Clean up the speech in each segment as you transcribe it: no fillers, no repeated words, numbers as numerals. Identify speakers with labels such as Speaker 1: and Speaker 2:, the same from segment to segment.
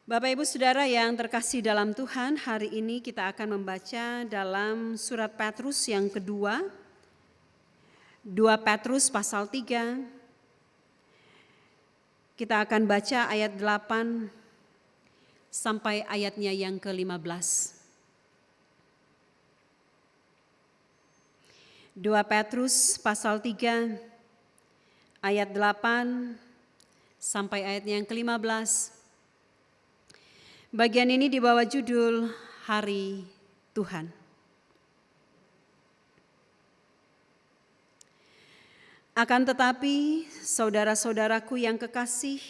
Speaker 1: Bapak Ibu Saudara yang terkasih dalam Tuhan, hari ini kita akan membaca dalam surat Petrus yang kedua, 2 Petrus pasal 3. Kita akan baca ayat 8 sampai ayatnya yang ke-15. 2 Petrus pasal 3 ayat 8 sampai ayatnya yang ke-15. Bagian ini dibawa judul Hari Tuhan. Akan tetapi, saudara-saudaraku yang kekasih,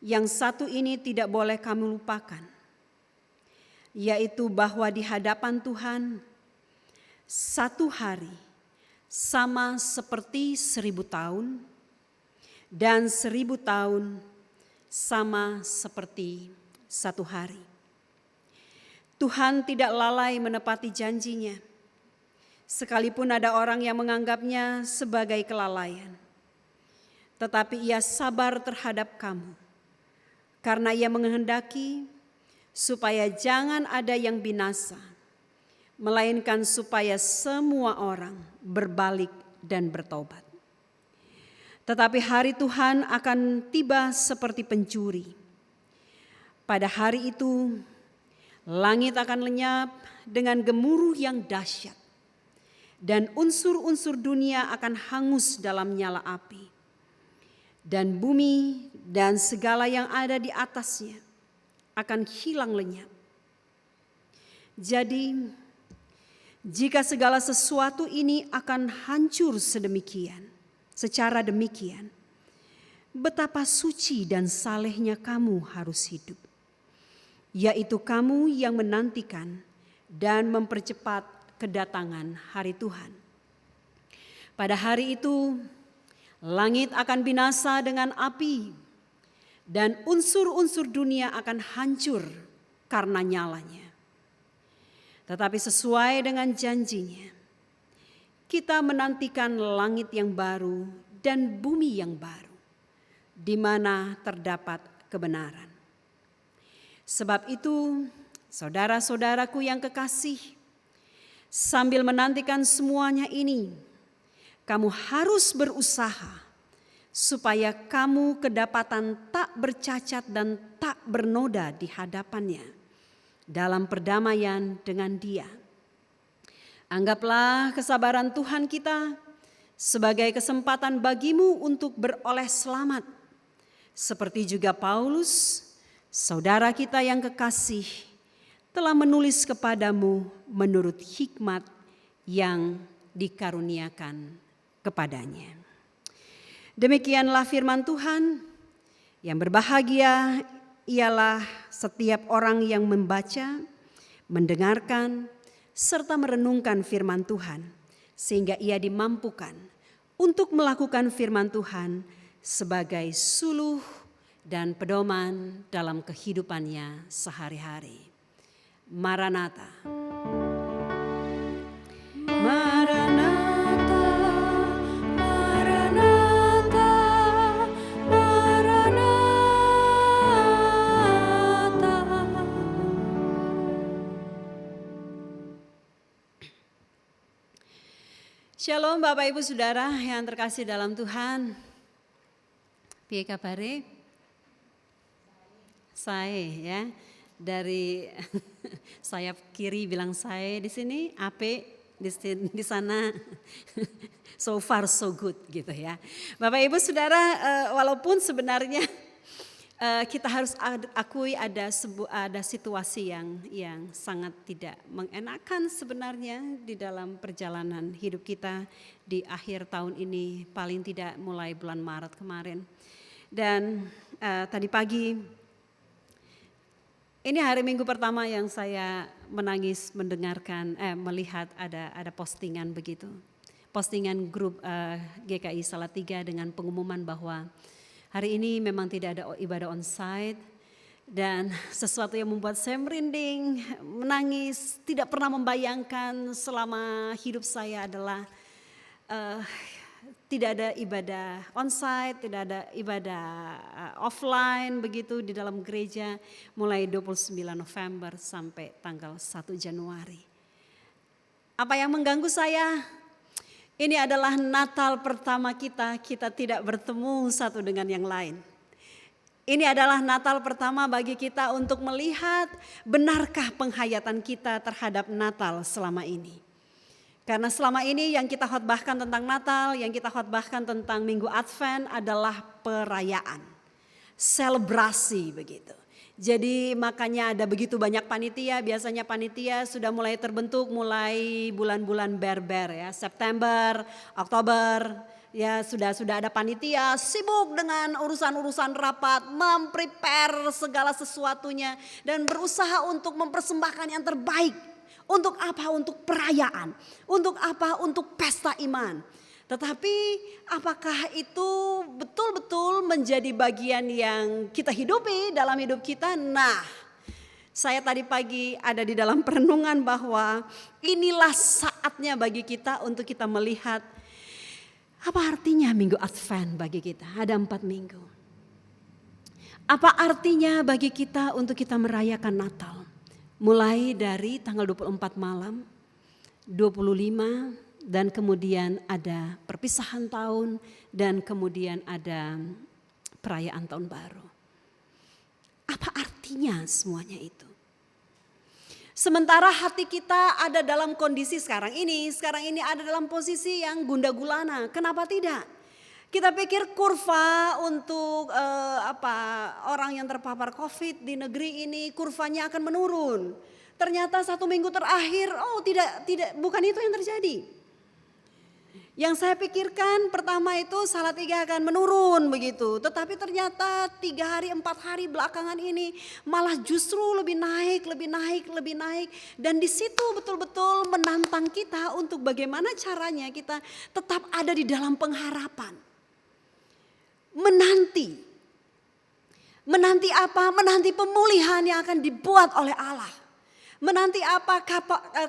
Speaker 1: yang satu ini tidak boleh kamu lupakan, yaitu bahwa di hadapan Tuhan, satu hari sama seperti 1000 tahun, dan 1000 tahun sama seperti satu hari. Tuhan tidak lalai menepati janjinya, sekalipun ada orang yang menganggapnya sebagai kelalaian. Tetapi Ia sabar terhadap kamu, karena Ia menghendaki supaya jangan ada yang binasa, melainkan supaya semua orang berbalik dan bertobat. Tetapi hari Tuhan akan tiba seperti pencuri. Pada hari itu, langit akan lenyap dengan gemuruh yang dahsyat, dan unsur-unsur dunia akan hangus dalam nyala api, dan bumi dan segala yang ada di atasnya akan hilang lenyap. Jadi, jika segala sesuatu ini akan hancur secara demikian, betapa suci dan salehnya kamu harus hidup, yaitu kamu yang menantikan dan mempercepat kedatangan hari Tuhan. Pada hari itu, langit akan binasa dengan api, dan unsur-unsur dunia akan hancur karena nyalanya. Tetapi sesuai dengan janjinya, kita menantikan langit yang baru dan bumi yang baru, di mana terdapat kebenaran. Sebab itu, saudara-saudaraku yang kekasih, sambil menantikan semuanya ini, kamu harus berusaha supaya kamu kedapatan tak bercacat dan tak bernoda di hadapannya dalam perdamaian dengan Dia. Anggaplah kesabaran Tuhan kita sebagai kesempatan bagimu untuk beroleh selamat, seperti juga Paulus, saudara kita yang kekasih, telah menulis kepadamu menurut hikmat yang dikaruniakan kepadanya. Demikianlah firman Tuhan. Yang berbahagia ialah setiap orang yang membaca, mendengarkan, serta merenungkan firman Tuhan, sehingga ia dimampukan untuk melakukan firman Tuhan sebagai suluh dan pedoman dalam kehidupannya sehari-hari. Maranatha. Maranatha, Maranatha, Maranatha. Shalom Bapak Ibu Saudara yang terkasih dalam Tuhan. Piye kabare? Saya ya, dari sayap kiri bilang saya di sini, Ape di sana, so far so good gitu ya. Bapak Ibu Saudara, walaupun sebenarnya kita harus akui ada situasi yang sangat tidak mengenakan sebenarnya di dalam perjalanan hidup kita di akhir tahun ini, paling tidak mulai bulan Maret kemarin. Dan tadi pagi, ini hari Minggu pertama yang saya menangis melihat ada postingan begitu. Postingan grup GKI Salatiga dengan pengumuman bahwa hari ini memang tidak ada ibadah onsite, dan sesuatu yang membuat saya merinding, menangis, tidak pernah membayangkan selama hidup saya adalah tidak ada ibadah onsite, tidak ada ibadah offline begitu di dalam gereja mulai 29 November sampai tanggal 1 Januari. Apa yang mengganggu saya? Ini adalah Natal pertama kita tidak bertemu satu dengan yang lain. Ini adalah Natal pertama bagi kita untuk melihat benarkah penghayatan kita terhadap Natal selama ini. Karena selama ini yang kita khotbahkan tentang Natal, yang kita khotbahkan tentang Minggu Advent adalah perayaan, selebrasi begitu. Jadi makanya ada begitu banyak panitia, biasanya panitia sudah mulai terbentuk mulai bulan-bulan berber ya, September, Oktober. Ya sudah ada panitia sibuk dengan urusan-urusan rapat, memprepare segala sesuatunya dan berusaha untuk mempersembahkan yang terbaik. Untuk apa? Untuk perayaan. Untuk apa? Untuk pesta iman. Tetapi apakah itu betul-betul menjadi bagian yang kita hidupi dalam hidup kita? Nah, saya tadi pagi ada di dalam perenungan bahwa inilah saatnya bagi kita untuk kita melihat apa artinya Minggu Advent bagi kita. Ada 4 minggu. Apa artinya bagi kita untuk kita merayakan Natal? Mulai dari tanggal 24 malam, 25 dan kemudian ada perpisahan tahun dan kemudian ada perayaan tahun baru. Apa artinya semuanya itu? Sementara hati kita ada dalam kondisi sekarang ini ada dalam posisi yang gundah gulana. Kenapa tidak? Kita pikir kurva untuk orang yang terpapar COVID di negeri ini kurvanya akan menurun. Ternyata 1 minggu terakhir, tidak, bukan itu yang terjadi. Yang saya pikirkan pertama itu Salatiga akan menurun begitu. Tetapi ternyata 3 hari 4 hari belakangan ini malah justru lebih naik. Dan di situ betul-betul menantang kita untuk bagaimana caranya kita tetap ada di dalam pengharapan. Menanti apa? Menanti pemulihan yang akan dibuat oleh Allah. Menanti apa?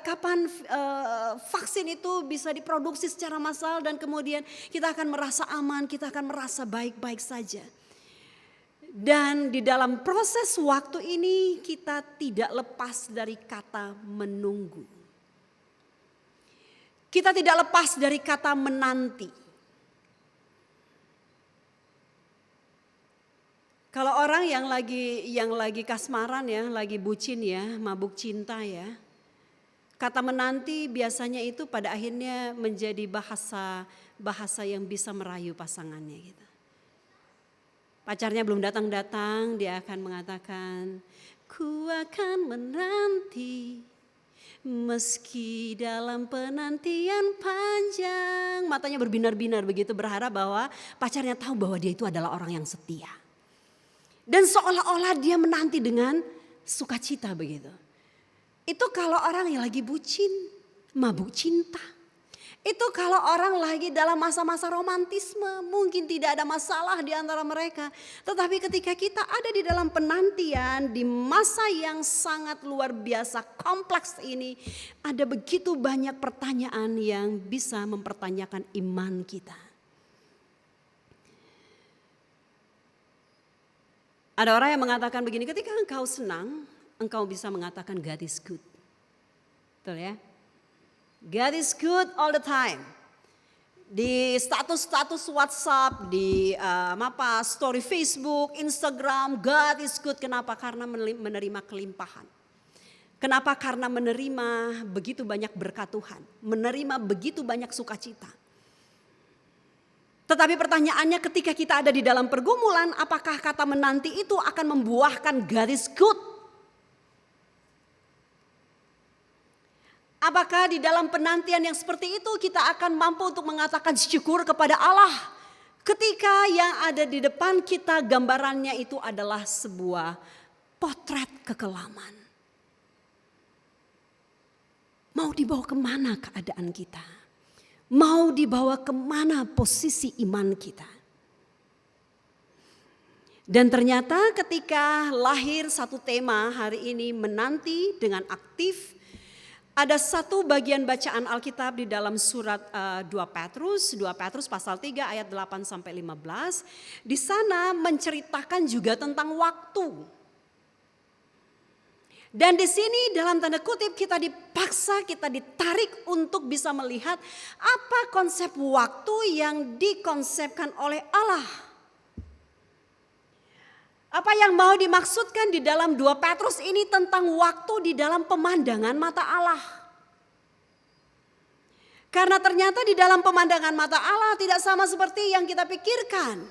Speaker 1: Kapan vaksin itu bisa diproduksi secara massal dan kemudian kita akan merasa aman, kita akan merasa baik-baik saja. Dan di dalam proses waktu ini kita tidak lepas dari kata menunggu. Kita tidak lepas dari kata menanti. Kalau orang yang lagi kasmaran ya, lagi bucin ya, mabuk cinta ya. Kata menanti biasanya itu pada akhirnya menjadi bahasa yang bisa merayu pasangannya gitu. Pacarnya belum datang-datang, dia akan mengatakan, "Ku akan menanti meski dalam penantian panjang." Matanya berbinar-binar begitu, berharap bahwa pacarnya tahu bahwa dia itu adalah orang yang setia. Dan seolah-olah dia menanti dengan sukacita begitu. Itu kalau orang yang lagi bucin, mabuk cinta. Itu kalau orang lagi dalam masa-masa romantisme, mungkin tidak ada masalah di antara mereka. Tetapi ketika kita ada di dalam penantian, di masa yang sangat luar biasa kompleks ini, ada begitu banyak pertanyaan yang bisa mempertanyakan iman kita. Ada orang yang mengatakan begini, ketika engkau senang, engkau bisa mengatakan God is good. Betul ya? God is good all the time. Di status-status WhatsApp, di story Facebook, Instagram, God is good. Kenapa? Karena menerima kelimpahan. Kenapa? Karena menerima begitu banyak berkat Tuhan. Menerima begitu banyak sukacita. Tetapi pertanyaannya ketika kita ada di dalam pergumulan, apakah kata menanti itu akan membuahkan God is good? Apakah di dalam penantian yang seperti itu kita akan mampu untuk mengatakan syukur kepada Allah? Ketika yang ada di depan kita gambarannya itu adalah sebuah potret kekelaman. Mau dibawa kemana keadaan kita? Mau dibawa kemana posisi iman kita? Dan ternyata ketika lahir satu tema hari ini menanti dengan aktif, Ada satu bagian bacaan Alkitab di dalam surat 2 Petrus pasal 3 ayat 8 sampai 15. Di sana menceritakan juga tentang waktu. Dan di sini dalam tanda kutip kita dipaksa, kita ditarik untuk bisa melihat apa konsep waktu yang dikonsepkan oleh Allah. Apa yang mau dimaksudkan di dalam 2 Petrus ini tentang waktu di dalam pemandangan mata Allah. Karena ternyata di dalam pemandangan mata Allah tidak sama seperti yang kita pikirkan.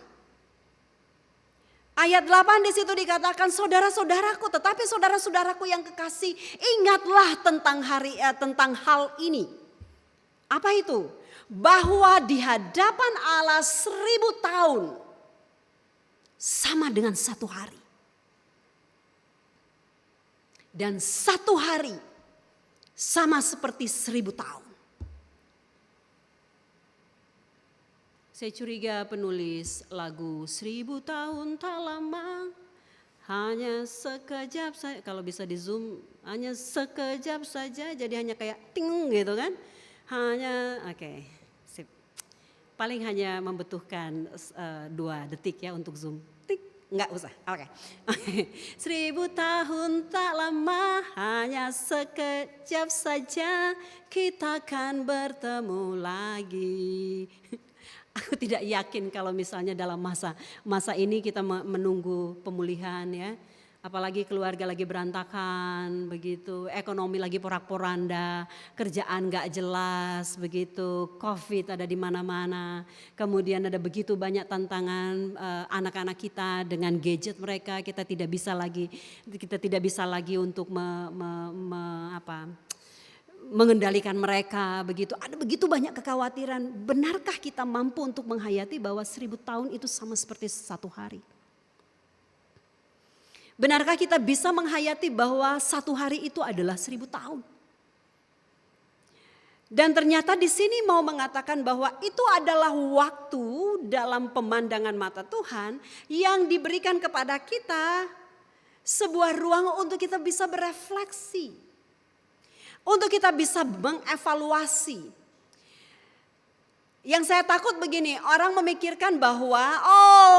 Speaker 1: Ayat 8 di situ dikatakan saudara-saudaraku, tetapi saudara-saudaraku yang kekasih, ingatlah tentang hal ini. Apa itu? Bahwa di hadapan Allah 1000 tahun sama dengan 1 hari. Dan 1 hari sama seperti 1000 tahun. Saya curiga penulis lagu 1000 tahun tak lama, hanya sekejap saja. Kalau bisa di zoom, hanya sekejap saja, jadi hanya kayak ting gitu kan. Hanya, oke, sip. Paling hanya membutuhkan 2 detik ya untuk zoom. Tik, enggak usah, oke. 1000 tahun tak lama, hanya sekejap saja, kita akan bertemu lagi. Aku tidak yakin kalau misalnya dalam masa ini kita menunggu pemulihan ya. Apalagi keluarga lagi berantakan begitu, ekonomi lagi porak-poranda, kerjaan gak jelas begitu, COVID ada di mana-mana. Kemudian ada begitu banyak tantangan anak-anak kita dengan gadget mereka, kita tidak bisa lagi untuk mengendalikan mereka begitu. Ada begitu banyak kekhawatiran. Benarkah kita mampu untuk menghayati bahwa 1000 tahun itu sama seperti 1 hari? Benarkah kita bisa menghayati bahwa 1 hari itu adalah 1000 tahun? Dan ternyata di sini mau mengatakan bahwa itu adalah waktu dalam pemandangan mata Tuhan yang diberikan kepada kita sebuah ruang untuk kita bisa berefleksi. Untuk kita bisa mengevaluasi. Yang saya takut begini, orang memikirkan bahwa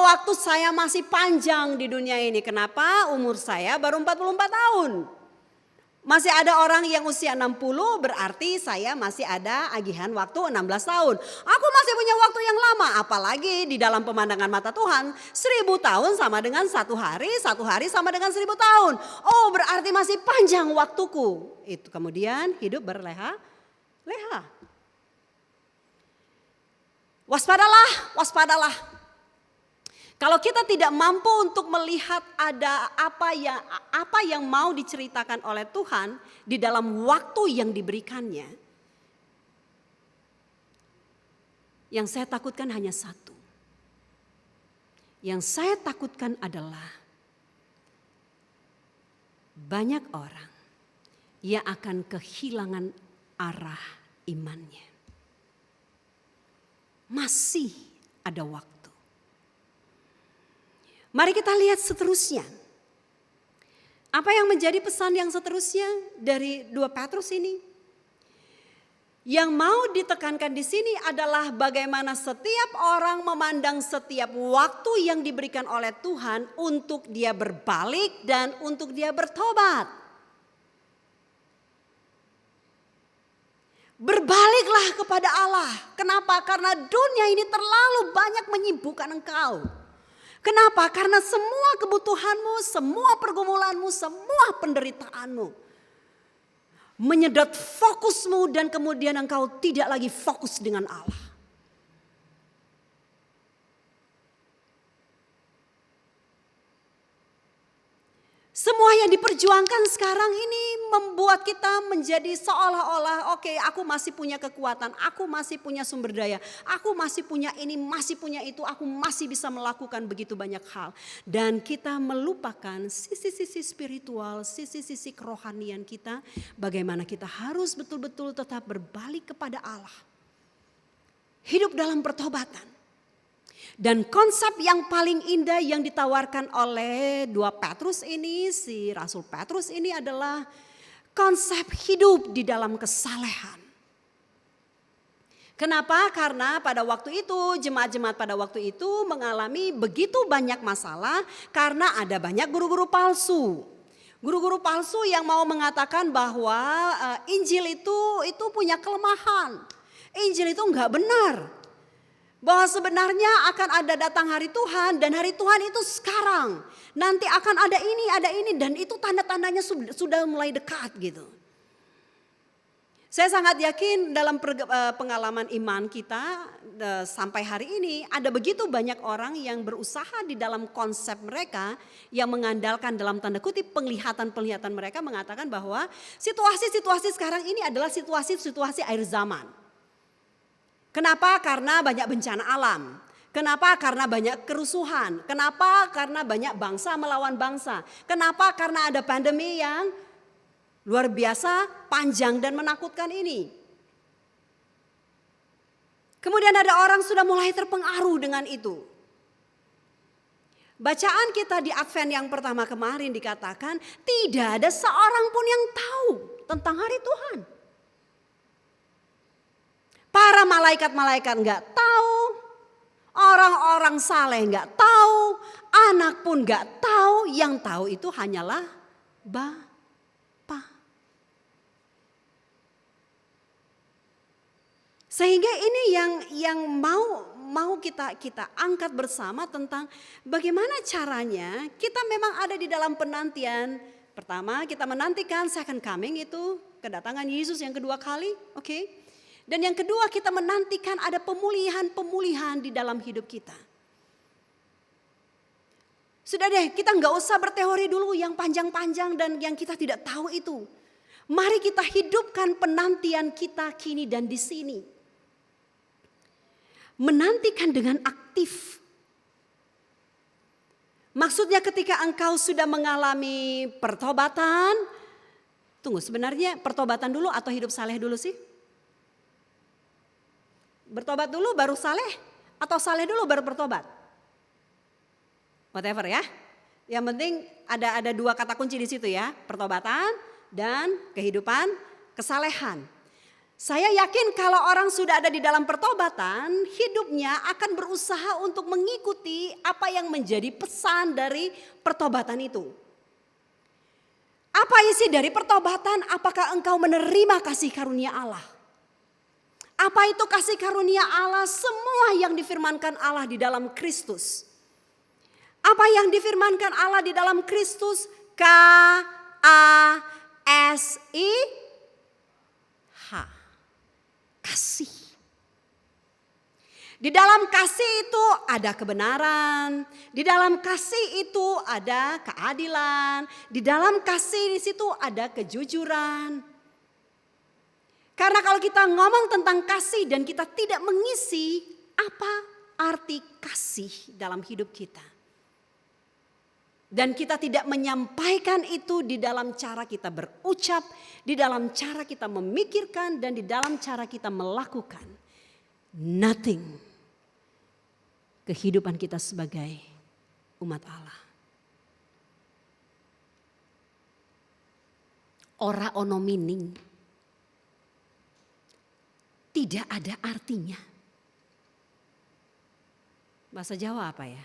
Speaker 1: waktu saya masih panjang di dunia ini. Kenapa? Umur saya baru 44 tahun. Masih ada orang yang usia 60, berarti saya masih ada agihan waktu 16 tahun. Aku masih punya waktu yang lama, apalagi di dalam pemandangan mata Tuhan. 1000 tahun sama dengan 1 hari sama dengan 1000 tahun. Oh, berarti masih panjang waktuku. Itu kemudian hidup berleha-leha. Waspadalah. Kalau kita tidak mampu untuk melihat ada apa yang mau diceritakan oleh Tuhan di dalam waktu yang diberikannya. Yang saya takutkan hanya satu. Yang saya takutkan adalah banyak orang yang akan kehilangan arah imannya. Masih ada waktu. Mari kita lihat seterusnya. Apa yang menjadi pesan yang seterusnya dari 2 Petrus ini? Yang mau ditekankan di sini adalah bagaimana setiap orang memandang setiap waktu yang diberikan oleh Tuhan untuk dia berbalik dan untuk dia bertobat. Berbaliklah kepada Allah. Kenapa? Karena dunia ini terlalu banyak menyibukkan engkau. Kenapa? Karena semua kebutuhanmu, semua pergumulanmu, semua penderitaanmu menyedot fokusmu dan kemudian engkau tidak lagi fokus dengan Allah. Semua yang diperjuangkan sekarang ini membuat kita menjadi seolah-olah oke, aku masih punya kekuatan, aku masih punya sumber daya, aku masih punya ini, masih punya itu, aku masih bisa melakukan begitu banyak hal. Dan kita melupakan sisi-sisi spiritual, sisi-sisi kerohanian kita, bagaimana kita harus betul-betul tetap berbalik kepada Allah. Hidup dalam pertobatan. Dan konsep yang paling indah yang ditawarkan oleh 2 Petrus ini, si Rasul Petrus ini adalah konsep hidup di dalam kesalehan. Kenapa? Karena pada waktu itu jemaat-jemaat pada waktu itu mengalami begitu banyak masalah karena ada banyak guru-guru palsu. Guru-guru palsu yang mau mengatakan bahwa Injil itu punya kelemahan. Injil itu enggak benar. Bahwa sebenarnya akan ada datang hari Tuhan dan hari Tuhan itu sekarang. Nanti akan ada ini dan itu tanda-tandanya sudah mulai dekat gitu. Saya sangat yakin dalam pengalaman iman kita sampai hari ini ada begitu banyak orang yang berusaha di dalam konsep mereka yang mengandalkan dalam tanda kutip penglihatan-penglihatan mereka mengatakan bahwa situasi-situasi sekarang ini adalah situasi-situasi akhir zaman. Kenapa? Karena banyak bencana alam. Kenapa? Karena banyak kerusuhan. Kenapa? Karena banyak bangsa melawan bangsa. Kenapa? Karena ada pandemi yang luar biasa, panjang dan menakutkan ini. Kemudian ada orang sudah mulai terpengaruh dengan itu. Bacaan kita di Advent yang pertama kemarin dikatakan tidak ada seorang pun yang tahu tentang hari Tuhan. Para malaikat-malaikat enggak tahu, orang-orang saleh enggak tahu, anak pun enggak tahu, yang tahu itu hanyalah Bapa. Sehingga ini yang mau kita angkat bersama tentang bagaimana caranya kita memang ada di dalam penantian. Pertama, kita menantikan second coming, itu kedatangan Yesus yang kedua kali, oke? Dan yang kedua, kita menantikan ada pemulihan di dalam hidup kita. Sudah deh, kita nggak usah berteori dulu yang panjang-panjang dan yang kita tidak tahu itu. Mari kita hidupkan penantian kita kini dan di sini. Menantikan dengan aktif. Maksudnya ketika engkau sudah mengalami pertobatan. Tunggu, sebenarnya pertobatan dulu atau hidup saleh dulu sih? Bertobat dulu baru saleh atau saleh dulu baru bertobat? Whatever ya. Yang penting ada dua kata kunci di situ ya. Pertobatan dan kehidupan kesalehan. Saya yakin kalau orang sudah ada di dalam pertobatan, hidupnya akan berusaha untuk mengikuti apa yang menjadi pesan dari pertobatan itu. Apa isi dari pertobatan? Apakah engkau menerima kasih karunia Allah? Apa itu kasih karunia Allah? Semua yang difirmankan Allah di dalam Kristus. Apa yang difirmankan Allah di dalam Kristus? K-A-S-I-H. Kasih. Di dalam kasih itu ada kebenaran, di dalam kasih itu ada keadilan, di dalam kasih di situ ada kejujuran. Karena kalau kita ngomong tentang kasih dan kita tidak mengisi apa arti kasih dalam hidup kita. Dan kita tidak menyampaikan itu di dalam cara kita berucap, di dalam cara kita memikirkan, dan di dalam cara kita melakukan. Nothing. Kehidupan kita sebagai umat Allah. Ora ono meaning. Tidak ada artinya. Bahasa Jawa apa ya?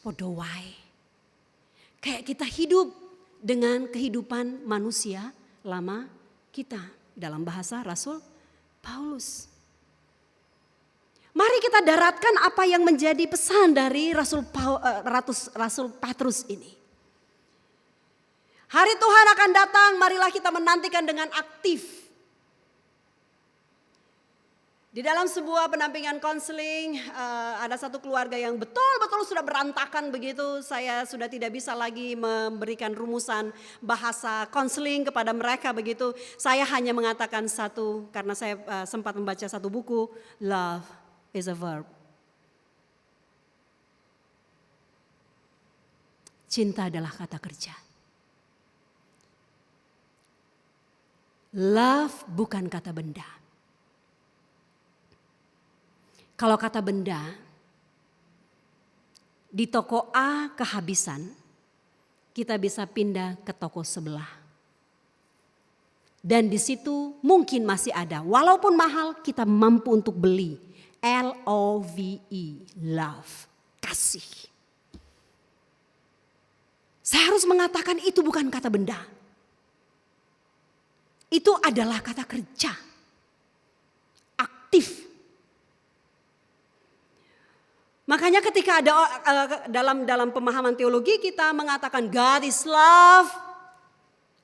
Speaker 1: Podo wae. Kayak kita hidup dengan kehidupan manusia lama kita dalam bahasa Rasul Paulus. Mari kita daratkan apa yang menjadi pesan dari Rasul Petrus ini. Hari Tuhan akan datang, marilah kita menantikan dengan aktif. Di dalam sebuah pendampingan konseling ada satu keluarga yang betul-betul sudah berantakan begitu. Saya sudah tidak bisa lagi memberikan rumusan bahasa konseling kepada mereka begitu. Saya hanya mengatakan satu karena saya sempat membaca satu buku, love is a verb. Cinta adalah kata kerja. Love bukan kata benda. Kalau kata benda, di toko A kehabisan, kita bisa pindah ke toko sebelah. Dan di situ mungkin masih ada, walaupun mahal kita mampu untuk beli. L-O-V-E, love, kasih. Saya harus mengatakan itu bukan kata benda. Itu adalah kata kerja, aktif. Makanya ketika ada dalam pemahaman teologi kita mengatakan God is love.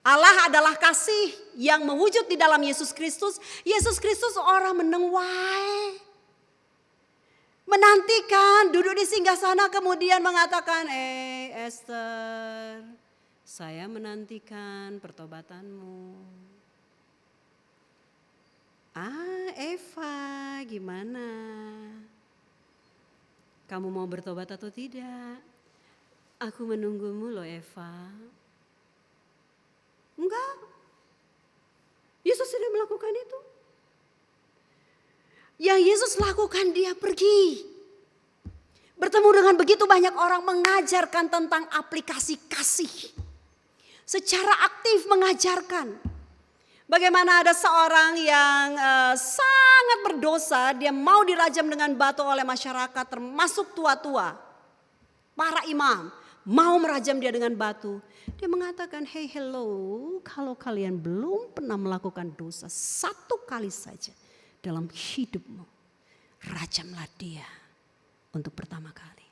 Speaker 1: Allah adalah kasih yang mewujud di dalam Yesus Kristus. Yesus Kristus orang meneng wae. Menantikan duduk di singgasana kemudian mengatakan, Esther, saya menantikan pertobatanmu. Eva, gimana? Kamu mau bertobat atau tidak? Aku menunggumu loh Eva. Enggak. Yesus tidak melakukan itu. Yang Yesus lakukan dia pergi. Bertemu dengan begitu banyak orang mengajarkan tentang aplikasi kasih. Secara aktif mengajarkan. Bagaimana ada seorang yang sangat berdosa, dia mau dirajam dengan batu oleh masyarakat termasuk tua-tua. Para imam mau merajam dia dengan batu. Dia mengatakan, hey hello, kalau kalian belum pernah melakukan dosa satu kali saja dalam hidupmu, rajamlah dia untuk pertama kali.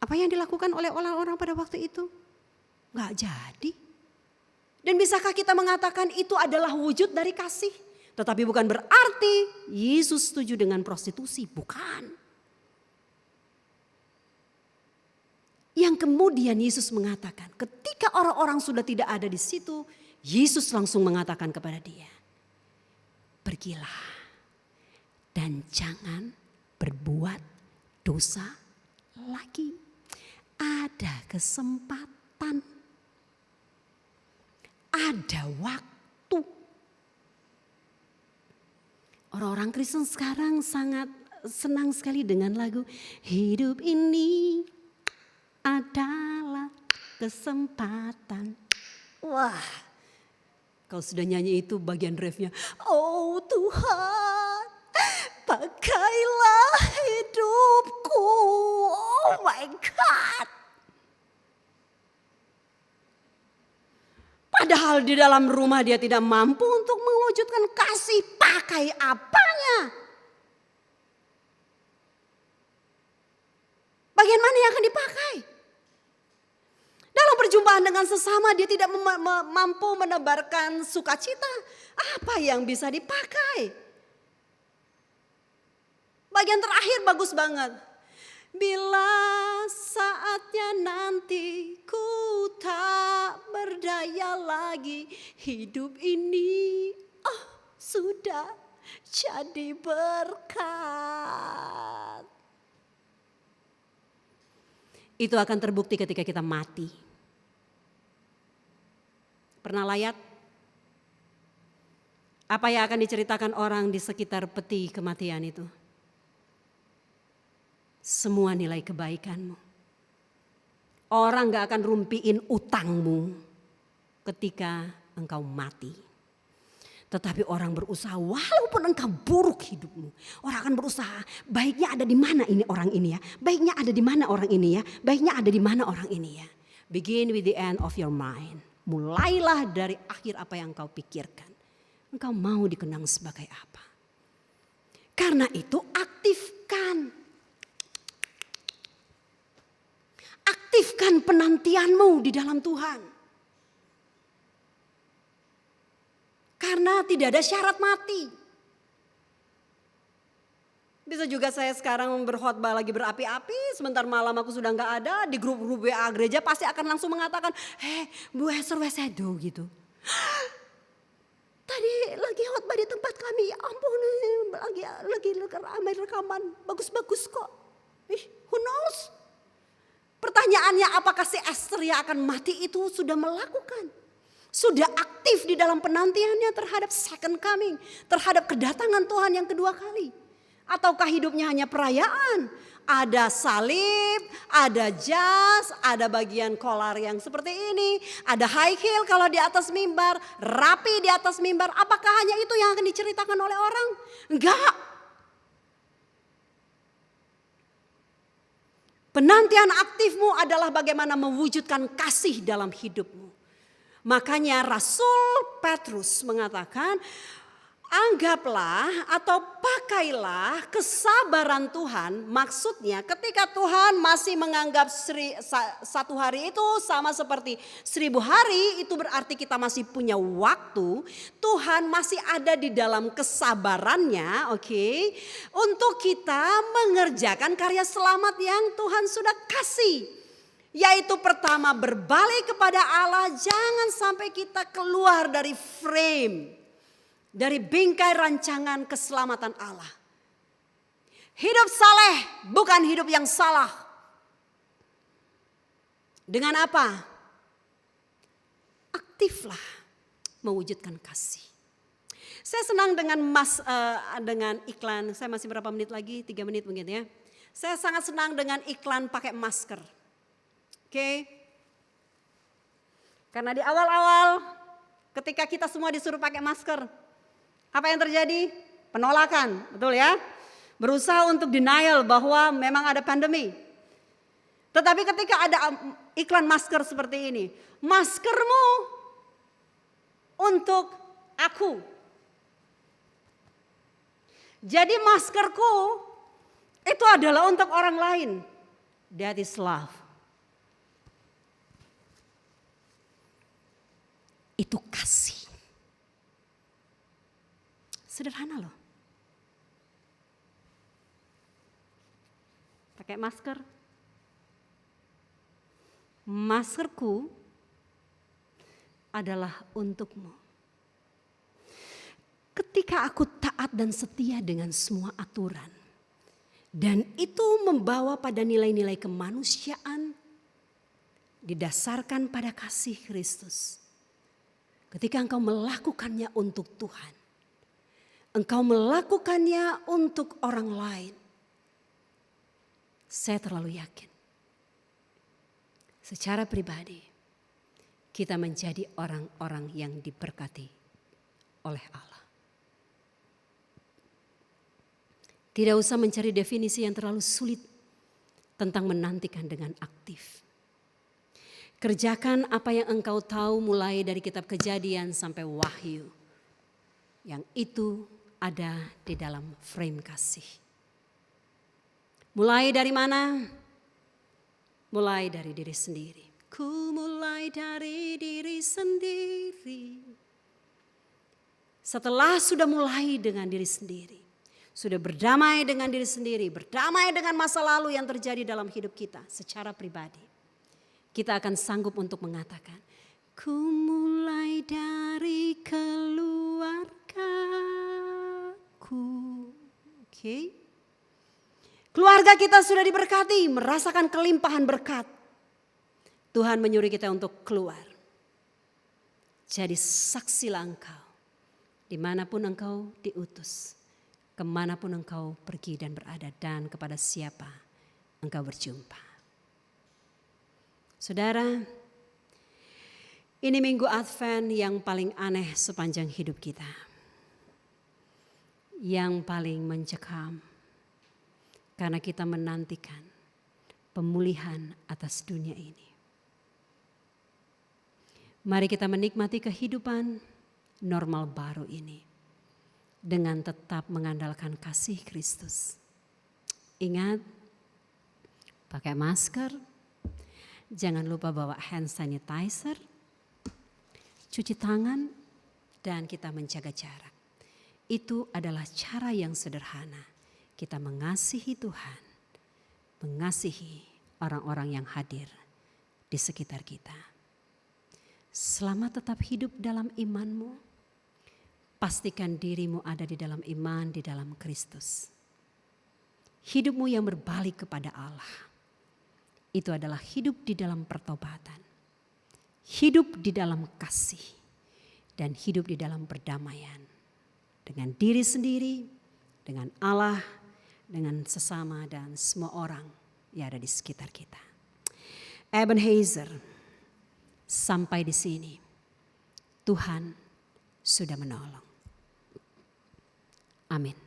Speaker 1: Apa yang dilakukan oleh orang-orang pada waktu itu? Gak jadi. Dan bisakah kita mengatakan itu adalah wujud dari kasih? Tetapi bukan berarti Yesus setuju dengan prostitusi, bukan. Yang kemudian Yesus mengatakan ketika orang-orang sudah tidak ada di situ, Yesus langsung mengatakan kepada dia, pergilah dan jangan berbuat dosa lagi. Ada kesempatan, ada waktu. Orang-orang Kristen sekarang sangat senang sekali dengan lagu hidup ini adalah kesempatan. Wah, kalau sudah nyanyi itu bagian refnya. Oh Tuhan, pakailah hidupku. Oh my God. Padahal di dalam rumah dia tidak mampu untuk mewujudkan kasih. Pakai apanya? Bagian mana yang akan dipakai? Dalam perjumpaan dengan sesama dia tidak mampu menebarkan sukacita. Apa yang bisa dipakai? Bagian terakhir bagus banget. Bila saatnya nanti ku tak berdaya lagi, hidup ini sudah jadi berkat. Itu akan terbukti ketika kita mati. Pernah lihat apa yang akan diceritakan orang di sekitar peti kematian itu? Semua nilai kebaikanmu. Orang gak akan rumpiin utangmu ketika engkau mati. Tetapi orang berusaha walaupun engkau buruk hidupmu. Orang akan berusaha baiknya ada di mana ini orang ini ya. Baiknya ada di mana orang ini ya. Baiknya ada di mana orang ini ya. Begin with the end of your mind. Mulailah dari akhir apa yang engkau pikirkan. Engkau mau dikenang sebagai apa. Karena itu aktifkan. Aktifkan penantianmu di dalam Tuhan. Karena tidak ada syarat mati. Bisa juga saya sekarang berkhotbah lagi berapi-api, sebentar malam aku sudah gak ada, di grup-grup WA gereja pasti akan langsung mengatakan, Bu Esther wesedo gitu. Tadi lagi khotbah di tempat kami, ampun lagi ramai rekaman, bagus-bagus kok. Who knows? Pertanyaannya apakah si Esther yang akan mati itu sudah melakukan? Sudah aktif di dalam penantiannya terhadap second coming, terhadap kedatangan Tuhan yang kedua kali. Ataukah hidupnya hanya perayaan? Ada salib, ada jas, ada bagian kolar yang seperti ini, ada high heel kalau di atas mimbar, rapi di atas mimbar. Apakah hanya itu yang akan diceritakan oleh orang? Enggak. Penantian aktifmu adalah bagaimana mewujudkan kasih dalam hidupmu. Makanya Rasul Petrus mengatakan, anggaplah atau pakailah kesabaran Tuhan. Maksudnya ketika Tuhan masih menganggap satu hari itu sama seperti 1000 hari, itu berarti kita masih punya waktu. Tuhan masih ada di dalam kesabarannya, oke, untuk kita mengerjakan karya selamat yang Tuhan sudah kasih. Yaitu pertama, berbalik kepada Allah, jangan sampai kita keluar dari frame, dari bingkai rancangan keselamatan Allah. Hidup saleh bukan hidup yang salah. Dengan apa? Aktiflah mewujudkan kasih. Saya senang dengan dengan iklan. Saya masih berapa menit lagi? 3 menit mungkin ya. Saya sangat senang dengan iklan pakai masker. Oke. Karena di awal-awal ketika kita semua disuruh pakai masker, apa yang terjadi? Penolakan, betul ya? Berusaha untuk denial bahwa memang ada pandemi. Tetapi ketika ada iklan masker seperti ini, maskermu untuk aku. Jadi maskerku itu adalah untuk orang lain. That is love. Itu kasih. Sederhana loh. Pakai masker. Maskerku adalah untukmu. Ketika aku taat dan setia dengan semua aturan, dan itu membawa pada nilai-nilai kemanusiaan didasarkan pada kasih Kristus. Ketika engkau melakukannya untuk Tuhan, engkau melakukannya untuk orang lain, saya terlalu yakin secara pribadi kita menjadi orang-orang yang diberkati oleh Allah. Tidak usah mencari definisi yang terlalu sulit tentang menantikan dengan aktif. Kerjakan apa yang engkau tahu mulai dari kitab Kejadian sampai Wahyu. Yang itu ada di dalam frame kasih. Mulai dari mana? Mulai dari diri sendiri. Ku mulai dari diri sendiri. Setelah sudah mulai dengan diri sendiri, sudah berdamai dengan diri sendiri, berdamai dengan masa lalu yang terjadi dalam hidup kita secara pribadi, kita akan sanggup untuk mengatakan, ku mulai dari keluargaku. Oke. Keluarga kita sudah diberkati, merasakan kelimpahan berkat. Tuhan menyuruh kita untuk keluar. Jadi saksilah engkau, dimanapun engkau diutus, kemanapun engkau pergi dan berada, dan kepada siapa engkau berjumpa. Saudara, ini minggu Advent yang paling aneh sepanjang hidup kita. Yang paling mencekam. Karena kita menantikan pemulihan atas dunia ini. Mari kita menikmati kehidupan normal baru ini. Dengan tetap mengandalkan kasih Kristus. Ingat, pakai masker. Jangan lupa bawa hand sanitizer, cuci tangan, dan kita menjaga jarak. Itu adalah cara yang sederhana. Kita mengasihi Tuhan, mengasihi orang-orang yang hadir di sekitar kita. Selamat tetap hidup dalam imanmu. Pastikan dirimu ada di dalam iman, di dalam Kristus. Hidupmu yang berbalik kepada Allah. Itu adalah hidup di dalam pertobatan, hidup di dalam kasih, dan hidup di dalam perdamaian. Dengan diri sendiri, dengan Allah, dengan sesama dan semua orang yang ada di sekitar kita. Ebenezer, sampai di sini Tuhan sudah menolong. Amin.